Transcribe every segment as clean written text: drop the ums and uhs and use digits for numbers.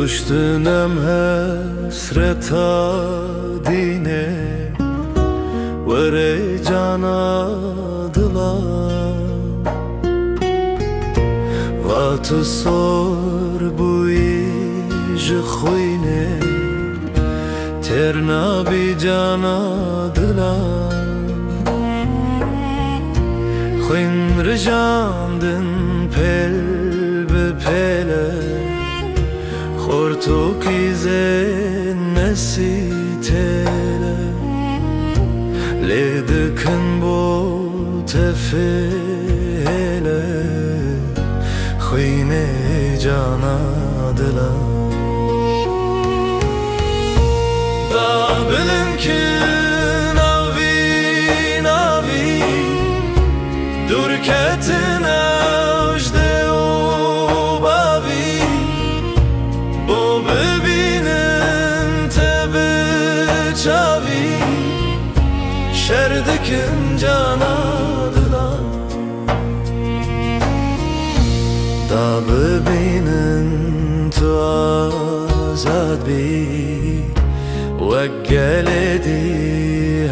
Kuştunam hasreta dine Vere cana dila Vatı sor bu iş khuyne Terna bi cana dila Khuyne rjandın pel be pele Hortuk izen nesitele Ledıkın bu tefele Khuyne cana dila Da bilin ki navi navi Dur ketine ujde o bavi Bu bebinin tebe çavi Şerdikin cana dila Da bebinin tu azad bi Veggeledi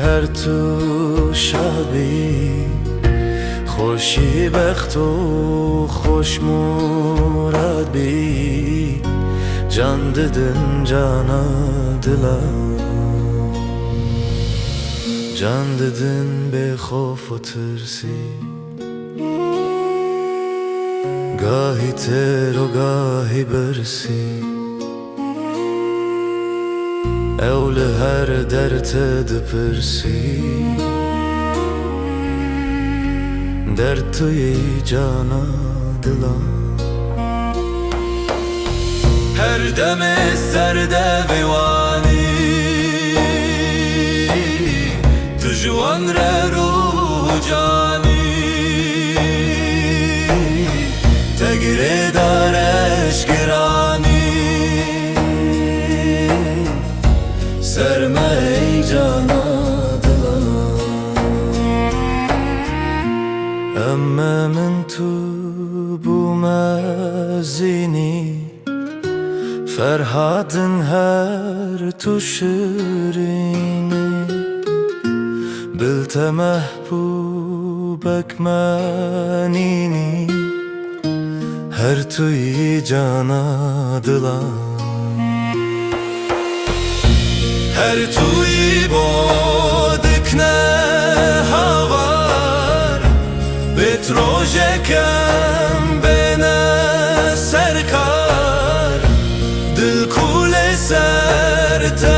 her tu şabi خوشی بخت و خوش مراد بی Can dedin cana dila Can dedin be خوف و ترسی گاهی تر و گاهی برسی اول هر درت دپرسی در توی cana dila Her dem serde vivani Tu juan re ruh cani Tegre daresh girani Serme cana dila Emme min tu bu mezini Ferhadın her tu şirini Bilte mehbubek menini Her tuyi cana dila Her tuyi bodik ne havar Betrojekem bene serkar Dil kule serte